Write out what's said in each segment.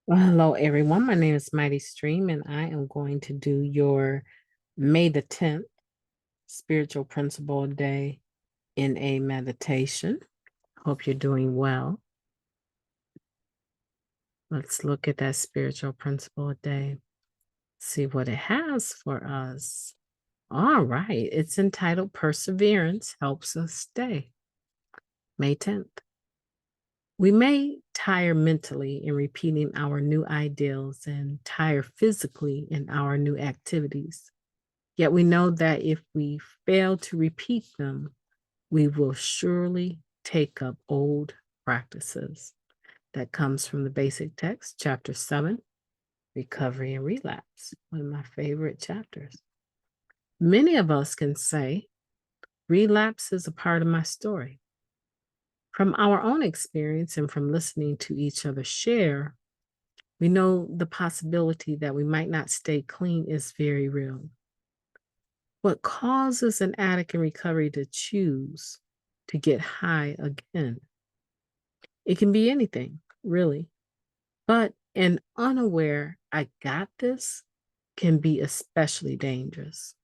Well, hello, everyone. My name is MightyStream, and I am going to do your May the 10th spiritual principle day in a meditation. Hope you're doing well. Let's look at that spiritual principle day, see what it has for us. All right. It's entitled Perseverance Helps Us Stay. May 10th. We may tire mentally in repeating our new ideals and tire physically in our new activities. Yet we know that if we fail to repeat them, we will surely take up old practices. That comes from the basic text, chapter 7, Recovery and Relapse, one of my favorite chapters. Many of us can say, relapse is a part of my story. From our own experience and from listening to each other share, we know the possibility that we might not stay clean is very real. What causes an addict in recovery to choose to get high again? It can be anything, really. But an unaware, I got this, can be especially dangerous.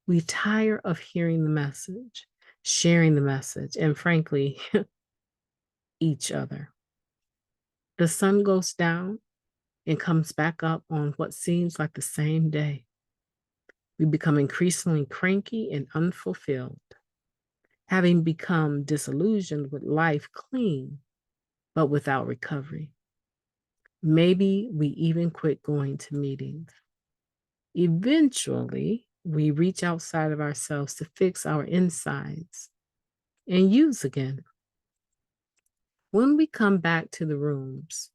We tire of hearing the message, sharing the message, and frankly, each other. The sun goes down and comes back up on what seems like the same day. We become increasingly cranky and unfulfilled, having become disillusioned with life clean, but without recovery. Maybe we even quit going to meetings. Eventually, we reach outside of ourselves to fix our insides and use again. When we come back to the rooms,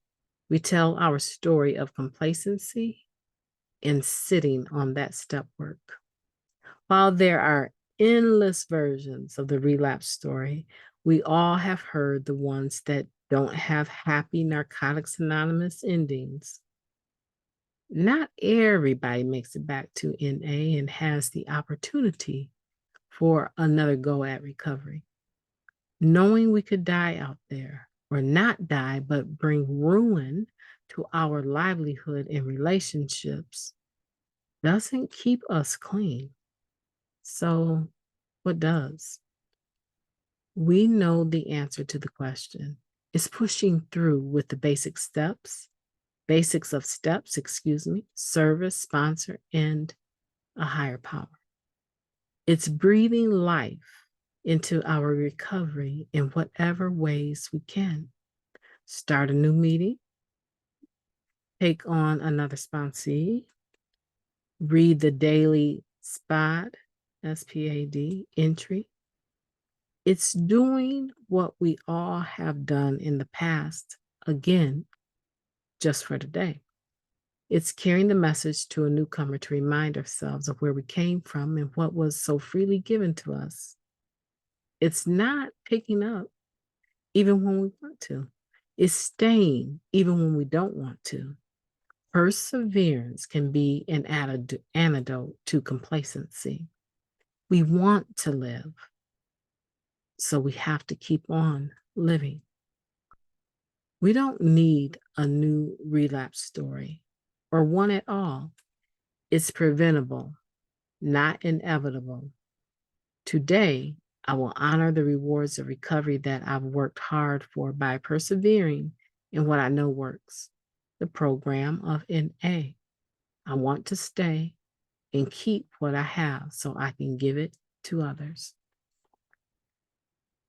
we tell our story of complacency and sitting on that step work. While there are endless versions of the relapse story, we all have heard the ones that don't have happy Narcotics Anonymous endings. Not everybody makes it back to NA and has the opportunity for another go at recovery. Knowing we could die out there, or not die, but bring ruin to our livelihood and relationships, doesn't keep us clean. So, what does? We know the answer to the question. It's pushing through with the basics of steps, service, sponsor, and a higher power. It's breathing life into our recovery in whatever ways we can. Start a new meeting, take on another sponsee, read the daily SPAD entry. It's doing what we all have done in the past, again, just for today. It's carrying the message to a newcomer to remind ourselves of where we came from and what was so freely given to us. It's not picking up even when we want to. It's staying even when we don't want to. Perseverance can be an antidote to complacency. We want to live, so we have to keep on living. We don't need a new relapse story or one at all. It's preventable, not inevitable. Today, I will honor the rewards of recovery that I've worked hard for by persevering in what I know works, the program of NA. I want to stay and keep what I have so I can give it to others.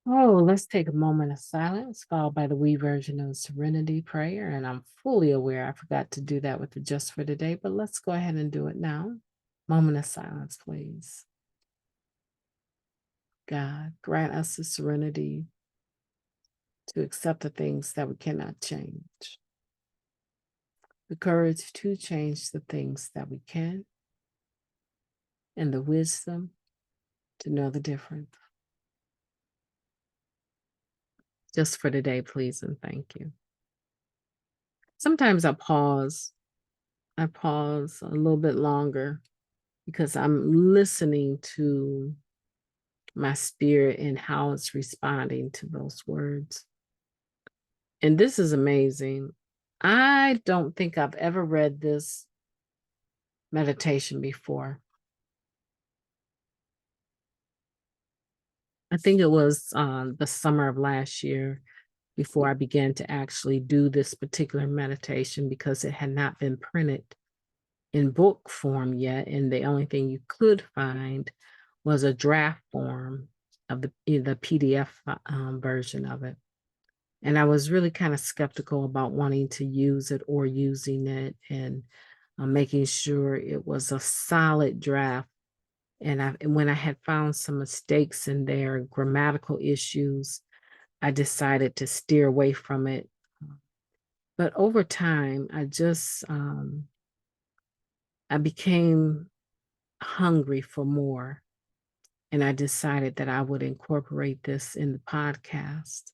Oh, let's take a moment of silence, followed by the we version of the Serenity Prayer. And I'm fully aware I forgot to do that with the Just for Today, but let's go ahead and do it now. Moment of silence, please. God, grant us the serenity to accept the things that we cannot change, the courage to change the things that we can, and the wisdom to know the difference. Just for today, please, and thank you. Sometimes I pause a little bit longer because I'm listening to my spirit and how it's responding to those words. And this is amazing. I don't think I've ever read this meditation before. I think it was the summer of last year before I began to actually do this particular meditation because it had not been printed in book form yet. And the only thing you could find was a draft form of the PDF version of it. And I was really kind of skeptical about wanting to use it or using it and making sure it was a solid draft. And when I had found some mistakes in there, grammatical issues, I decided to steer away from it. But over time, I became hungry for more. And I decided that I would incorporate this in the podcast.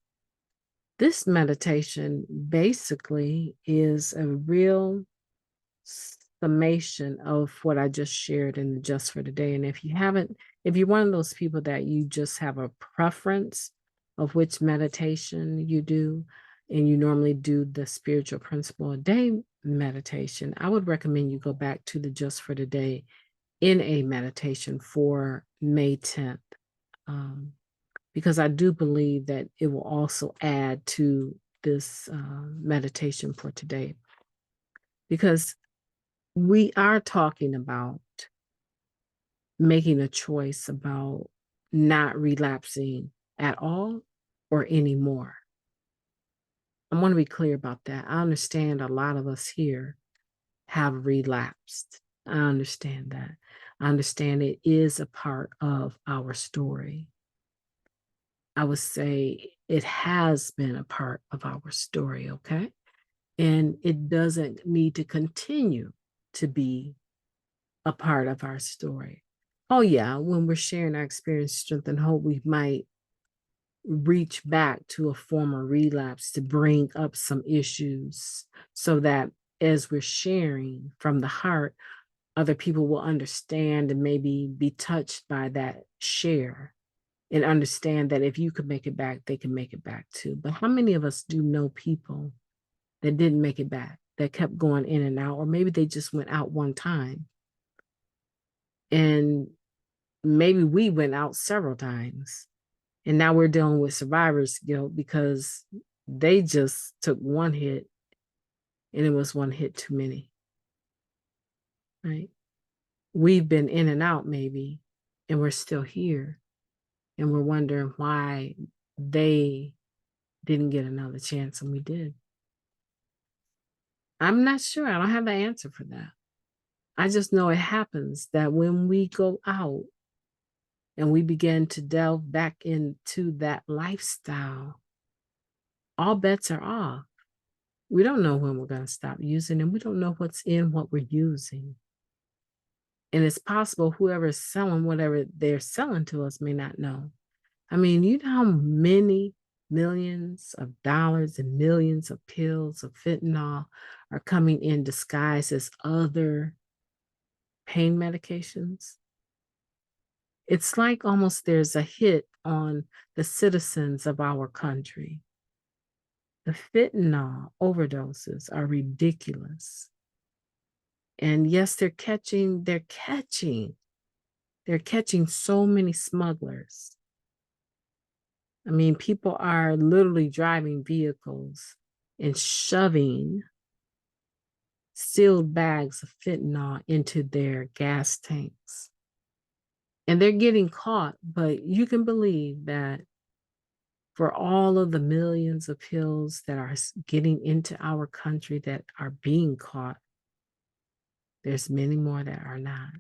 This meditation basically is a real summation of what I just shared in the Just for Today. And if you're one of those people that you just have a preference of which meditation you do, and you normally do the spiritual principle a day meditation, I would recommend you go back to the Just for Today in a meditation for May 10th. Because I do believe that it will also add to this meditation for today. Because we are talking about making a choice about not relapsing at all or anymore. I want to be clear about that. I understand a lot of us here have relapsed. I understand that. I understand it is a part of our story. I would say it has been a part of our story, okay? And it doesn't need to continue to be a part of our story. Oh, yeah, when we're sharing our experience, strength, and hope, we might reach back to a former relapse to bring up some issues so that as we're sharing from the heart, other people will understand and maybe be touched by that share and understand that if you could make it back, they can make it back too. But how many of us do know people that didn't make it back, that kept going in and out, or maybe they just went out one time? And maybe we went out several times. And now we're dealing with survivor's guilt because they just took one hit and it was one hit too many, right? We've been in and out maybe, and we're still here. And we're wondering why they didn't get another chance and we did. I'm not sure. I don't have the answer for that. I just know it happens that when we go out and we begin to delve back into that lifestyle, all bets are off. We don't know when we're going to stop using, and we don't know what's in what we're using. And it's possible whoever is selling whatever they're selling to us may not know. I mean, you know how many millions of dollars and millions of pills of fentanyl are coming in disguised as other pain medications? It's like almost there's a hit on the citizens of our country. The fentanyl overdoses are ridiculous. And yes, they're catching so many smugglers. I mean, people are literally driving vehicles and shoving sealed bags of fentanyl into their gas tanks. And they're getting caught, but you can believe that for all of the millions of pills that are getting into our country that are being caught, there's many more that are not.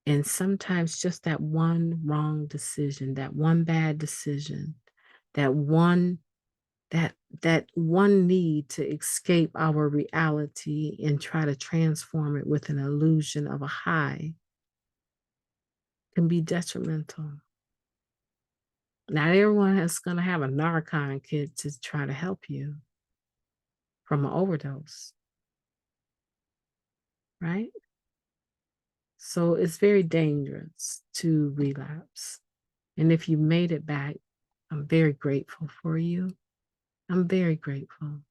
And sometimes just that one wrong decision, that one bad decision, that one need to escape our reality and try to transform it with an illusion of a high can be detrimental. Not everyone is going to have a Narcan kit to try to help you from an overdose, right? So it's very dangerous to relapse. And if you made it back, I'm very grateful for you. I'm very grateful.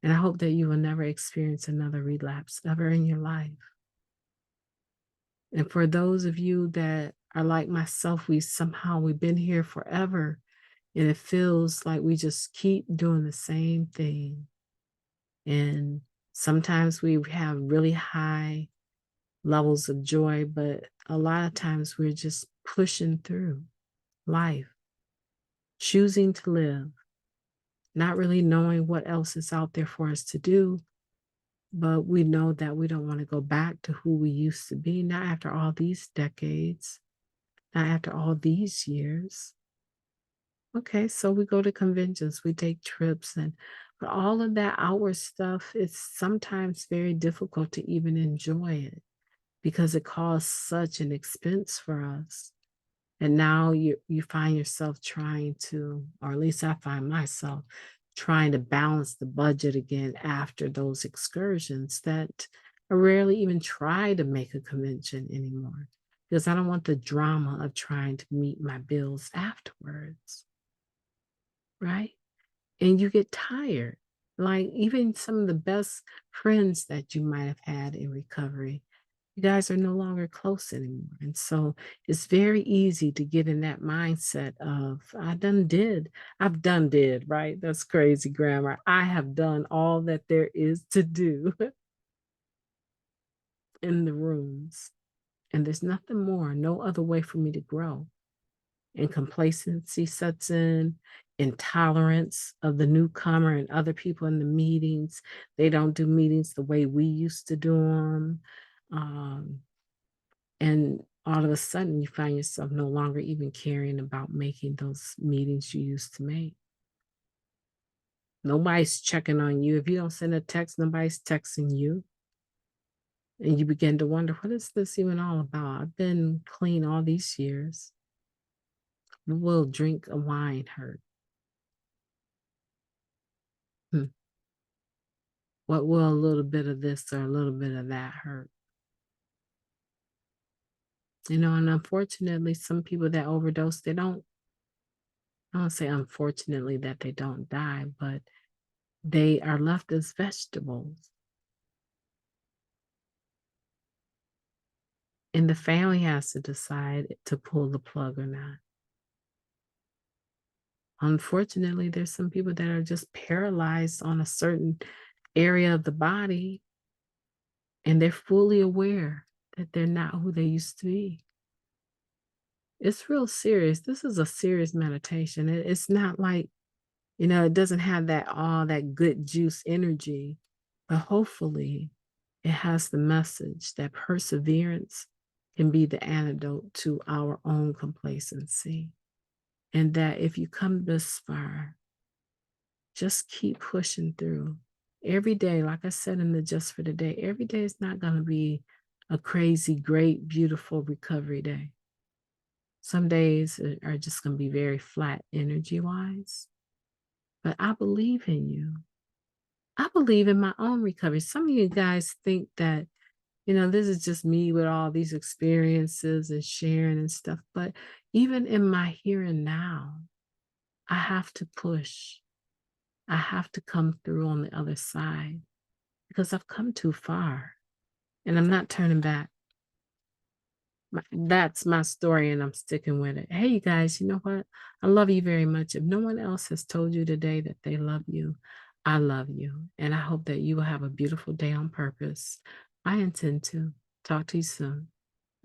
And I hope that you will never experience another relapse ever in your life. And for those of you that are like myself, we've been here forever and it feels like we just keep doing the same thing. And sometimes we have really high levels of joy, but a lot of times we're just pushing through life, choosing to live, not really knowing what else is out there for us to do. But we know that we don't want to go back to who we used to be, not after all these decades, not after all these years. Okay, so we go to conventions, we take trips, and but all of that outward stuff, it's sometimes very difficult to even enjoy it because it costs such an expense for us. And now you find yourself trying to, or at least I find myself trying to balance the budget again after those excursions that I rarely even try to make a convention anymore because I don't want the drama of trying to meet my bills afterwards, right? And you get tired. Like even some of the best friends that you might have had in recovery, you guys are no longer close anymore. And so it's very easy to get in that mindset of, I've done did, right? That's crazy grammar. I have done all that there is to do in the rooms. And there's nothing more, no other way for me to grow. And complacency sets in, intolerance of the newcomer and other people in the meetings. They don't do meetings the way we used to do them. And all of a sudden, you find yourself no longer even caring about making those meetings you used to make. Nobody's checking on you. If you don't send a text, nobody's texting you. And you begin to wonder, what is this even all about? I've been clean all these years. Will drink a wine hurt? What will a little bit of this or a little bit of that hurt? And unfortunately, some people that overdose, I don't say unfortunately that they don't die, but they are left as vegetables. And the family has to decide to pull the plug or not. Unfortunately, there's some people that are just paralyzed on a certain area of the body, and they're fully aware that they're not who they used to be. It's real serious. This is a serious meditation. It's not like, it doesn't have all that good juice energy, but hopefully it has the message that perseverance can be the antidote to our own complacency. And that if you come this far, just keep pushing through. Every day, like I said in the Just for the Day, every day is not going to be a crazy, great, beautiful recovery day. Some days are just going to be very flat energy wise. But I believe in you. I believe in my own recovery. Some of you guys think that, this is just me with all these experiences and sharing and stuff. But even in my here and now, I have to push. I have to come through on the other side because I've come too far and I'm not turning back. That's my story and I'm sticking with it. Hey, you guys, you know what? I love you very much. If no one else has told you today that they love you, I love you. And I hope that you will have a beautiful day on purpose. I intend to. Talk to you soon.